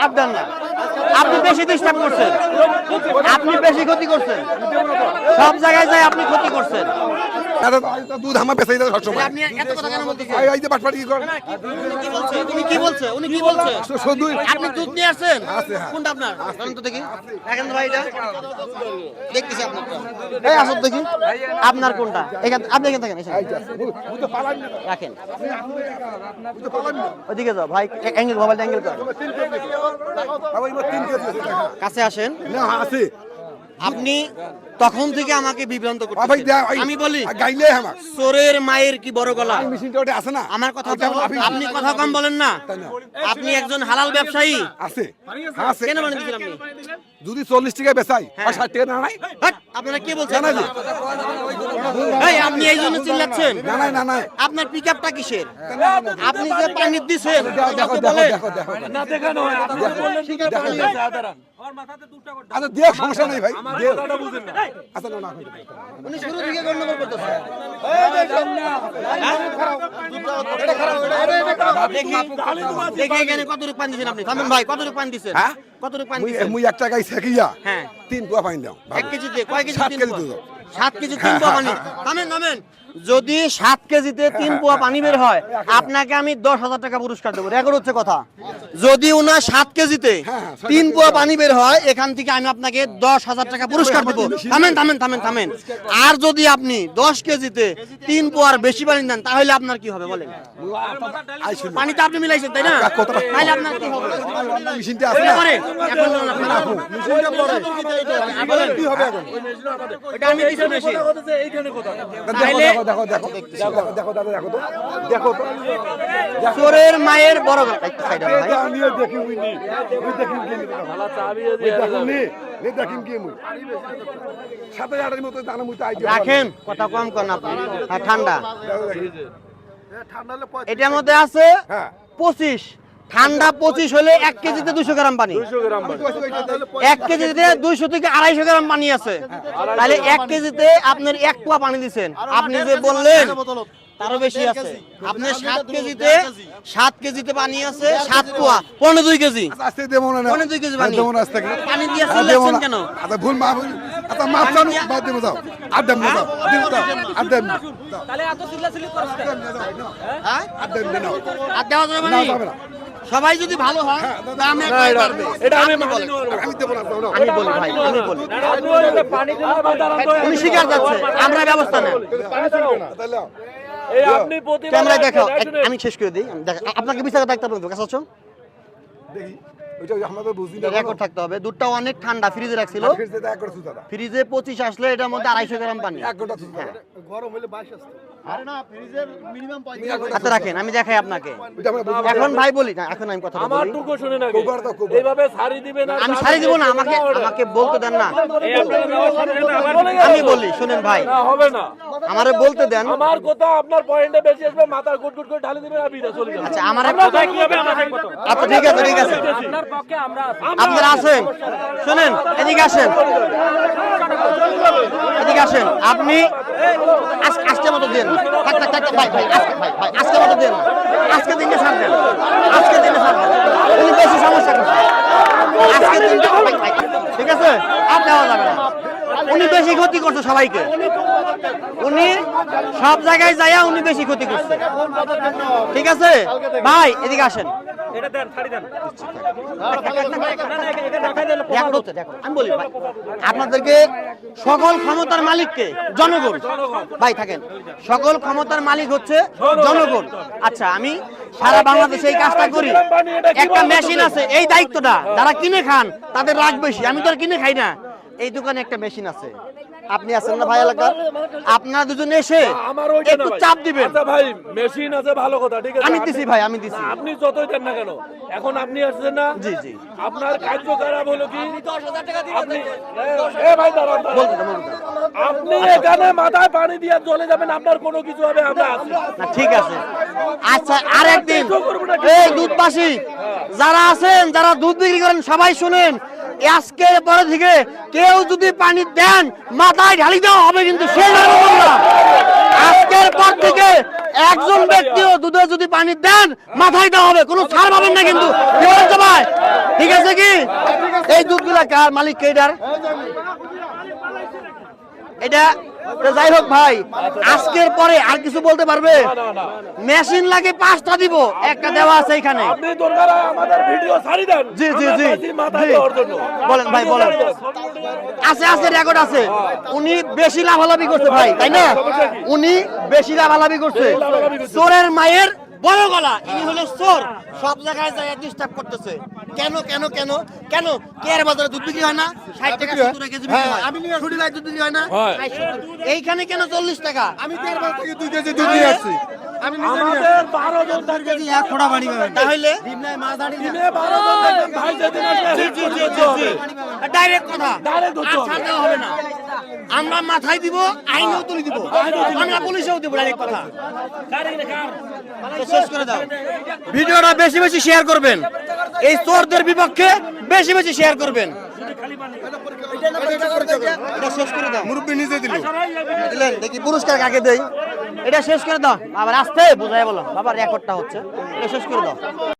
চাপ দেন না, আপনি বেশি ডিস্টার্ব করছেন, আপনি বেশি ক্ষতি করছেন, সব জায়গায় যায় আপনি ক্ষতি করছেন। দুধ আমার বেঁচে যাবে সবসময়। আপনি এত কথা কেন বলতেছেন? এই যে বাটপাটি কি করে? উনি কি বলছে? উনি কি বলছে? আপনি দুধ নিয়ে আসছেন? কোনটা আপনার? জানেন তো দেখি। দেখেন তো ভাই এটা। দেখতেছি আপনারটা। এই আসুন দেখি। আপনার কোনটা? আপনি এখানে থাকেন। রাখেন। ওইদিকে যাও ভাই, অ্যাঙ্গেল মোবাইল অ্যাঙ্গেল কর। কাছে আসেন। না আছে। আপনি তখন থেকে আমাকে বিভ্রান্ত করতেছেন। আমি বলি চোরের মায়ের কি বড় গলা? আমার কথা আপনি কথা কম বলেন না। আপনি একজন হালাল ব্যবসায়ী। আছে কেন মানে দিচ্ছেন আপনি? যদি 40 টাকা বেচাই আর 60 টাকা না নাই, আপনারা কি বলছেন? এই আপনি এই জন্য চিল্লাচ্ছেন? না না আপনার পিকআপটা কিসের? আপনি যে পানি দিছেন দেখো না দেখানো হয়। আপনি বললেন পিকআপ পানি আছে আদারান। ওর মাথাতে দুধটা কর। আচ্ছা দেখ সমস্যা নাই ভাই। আমার কথাটা বুঝেন না। আচ্ছা না উনি শুরু থেকে গন্ডগোল করতেছেন। এই দেখেন না। এটা খারাপ। দেখি এখানে কতটুকু পানি দিছেন আপনি? থামেন ভাই, কতটুকু পানি দিছেন? হ্যাঁ কতটুকু পানি দিছেন? মুই 1 টাকায় ছেকিয়া হ্যাঁ 3 পোয়া পানি দাও। 1 কেজিতে কয় কেজি? 7 কেজি দুধ। 7 কেজি 3 পোয়া পানি। থামেন। যদি 7 কেজিতে 3 পোয়া পানি বের হয়, আপনাকে আমি 10,000 টাকা পুরস্কার দেবো। রেকর্ড হচ্ছে কথা। যদি ওনার 7 কেজিতে 3 পোয়া পানি বের হয়, এখান থেকে আমি আপনাকে 10,000 টাকা পুরস্কার দেবো। থামেন। আর যদি আপনি 10 কেজিতে 3 পোয়ার বেশি পানি দেন, তাহলে আপনার কি হবে বলেন? পানি তো আপনি মিলাইছেন তাই না? তাহলে আপনার কি হবে? মেশিনটা আছে না? এখন মেশিনটা পরে বলেন কি হবে এখন? এটা আমি দিছি মেশিন। এইখানে কথা। দেখো চোরের মায়ের বড় গলা। একটু সাইড ভাই। রাখেন, কথা কম করেন আপনি। হ্যাঁ ঠান্ডা। এটার মধ্যে আছে 25। ঠান্ডা 25 হলে 1 কেজিতে 200 গ্রাম পানি। 1 কেজিতে 200 থেকে 250 গ্রাম পানি আছে। তাহলে 1 কেজিতে আপনার 1 পোয়া পানি দিচ্ছেন। আপনি যে বললেন তারও বেশি আছে। আপনার 7 কেজিতে পানি আছে 7 পোয়া, 2 কেজি। আস্তে দেবো না। 2 কেজি পানি। দেবো না আস্তে করে। পানি দিয়ে চিল্লাচ্ছেন কেন? আচ্ছা ভুল মাফ। আচ্ছা মাফ চান বাদ দেবো যাও। আর দেব না যাও। আর দেব না। তাহলে এত চিল্লাচিল্লি করছ কেন? হ্যাঁ? আর দেব না। আর দেওয়া যাবে না? সবাই যদি ভালো হয় তা আমি একবার পারবে। এটা আমি বলি। আমি দেব না। আমি বলি ভাই, আমি বলি। উনি শিকার যাচ্ছে, আমরা ব্যবস্থা নেন। এই আপনি প্রতিবার ক্যামেরায় দেখাও, আমি শেষ করে দিই। আপনাকে বিচার দায়িত্ব আপনাদের কাছে আছো? দেখি ওইটা আমাদের বুঝি না। রেকর্ড থাকতে হবে। দুধটা অনেক ঠান্ডা, ফ্রিজে রাখছিল। ফ্রিজে 25 আসলে এটার মধ্যে 250 গ্রাম পানি। 1 ঘন্টা হ্যাঁ। গরম হলে 22 আসছে। আরে না, ফ্রিজের মিনিমাম 35। আচ্ছা রাখেন, আমি দেখাই আপনাকে। এখন ভাই বলি না, এখন আমি কথা বলি। আমার টুকু শুনেন আগে। এইভাবে সারি দিবেন না। আমি সারি দিব না, আমাকে বলতে দেন না। আমি বলি, শুনেন ভাই। না হবে না। আমারে বলতে দেন। আমার কথা আপনার পয়েন্টে বেশি আসবে, মাথা গুটগুট করে ঢালি দিবেন আর বিদা চলে যাবে। আচ্ছা আমারে কি হবে আমরা দেখব তো। আচ্ছা ঠিক আছে। আপনার পক্ষে আমরা আছি। আপনারা আছেন, শুনেন, এদিকে আসেন। আপনি আজকে মতো দেন। ভাই আজকে মতো দেন। আজকে দিনে ছাড় দেন। উনি বেশি সমস্যা করছে। আজকে দিনটা ঠিক আছে, আর দেওয়া যাবে না। উনি বেশি ক্ষতি করছে সবাইকে। উনি সব জায়গায় যাইয়া উনি বেশি ক্ষতি করছে। ঠিক আছে ভাই, এদিকে আসেন। এটা দেন, ছাড়ি দেন। আমি বলি ভাই, আপনাদেরকে সকল ক্ষমতার মালিককে জনগণ। ভাই থাকেন, সকল ক্ষমতার মালিক হচ্ছে জনগণ। আচ্ছা আমি সারা বাংলাদেশে এই কাজটা করি। একটা মেশিন আছে, এই দায়িত্বটা যারা কিনে খান তাদের রাগ বেশি। আমি তো আর কিনে খাই না। এই দোকানে একটা মেশিন আছে, আপনি আছেন না ভাই এলাকার, আপনারা দুজন এসে একটু চাপ দিবেন। আচ্ছা ভাই, মেশিন আছে ভালো কথা, ঠিক আছে। আমি দিছি ভাই, আমি দিছি। আপনি যতই দেন না কেন, এখন আপনি আসছেন না। জি আপনার কার্য খারাপ হলো কি? 10,000 টাকা দিবেন। এ ভাই দাঁড়ান। আপনি এখানে মাথায় পানি দিয়ে চলে যাবেন, আপনার কোনো কিছু হবে, আমরা আছি না। ঠিক আছে, আচ্ছা আরেকদিন এই দুধবাসী যারা আছেন, যারা দুধ বিক্রি করেন, সবাই শুনেন, আজকের পরে থেকে কেউ যদি পানি দেন মাথায় ঢালি দেওয়া হবে, কিন্তু আজকের পর থেকে একজন ব্যক্তিও দুধে যদি পানি দেন মাথায় দেওয়া হবে, কোনো ছাড় পাবেন না কিন্তু। ভাই ঠিক আছে কি এই দুধগুলা কার মালিক কে এটার এটা তো যাই হোক ভাই আজকের পরে আর কিছু বলতে পারবে মেশিন লাগে 5টা দিব একটা দেওয়া আছে এখানে আপনি দরকার হয় আমাদের ভিডিও ছাড়ি দেন জি জি আমরা জি চাইছি মাথায় জি। দেওয়ার জন্য। বলেন ভাই বলেন আছে আছে রেকর্ড আছে উনি বেশি লাভালাভি করছে ভাই তাই না উনি বেশি লাভালাভি করছে চোরের মায়ের বড় গলা ইনি হলো চোর সব জায়গায় যায় ডিস্টার্ব করতেছে কেন কেন কেন কেন কেয়ার বাজারে দুধ বিক্রি হয় না 60 টাকা 70 টাকা কেজি বিক্রি হয় আমি নিয়ে ছুটি লাই দুধ বিক্রি হয় না হয়। 60 এইখানে কেন 40 টাকা আমি 13 বার থেকে 2 কেজি দুধ নিয়ে আসছি আমি নিজে নিয়ে আমাদের 12 জন থাকে এক খোড়া বাড়ি তাহলে দিনে 12 জন থাকবেন ভাই যেদিন আসবে জি জি জি জি জি ডাইরেক্ট কথা Direct ধরতে আর হবে। ছাড় দেওয়া হবে না আমরা মাথায় দিব আইনেও তুলে দিব আমরা পুলিশেও দিব ডাইরেক্ট কথা তো শেষ করে দাও ভিডিওটা বেশি বেশি শেয়ার করবেন এই চোরদের বিপক্ষে বেশি বেশি শেয়ার করবেন এটা শেষ করে দাও মুরব্বি নিজে দিল দিলেন দেখি পুরস্কার কাকে দেই এটা শেষ করে দাও আবার আস্তে বুঝাই বলো বাবা রেকর্ডটা হচ্ছে এটা শেষ করে দাও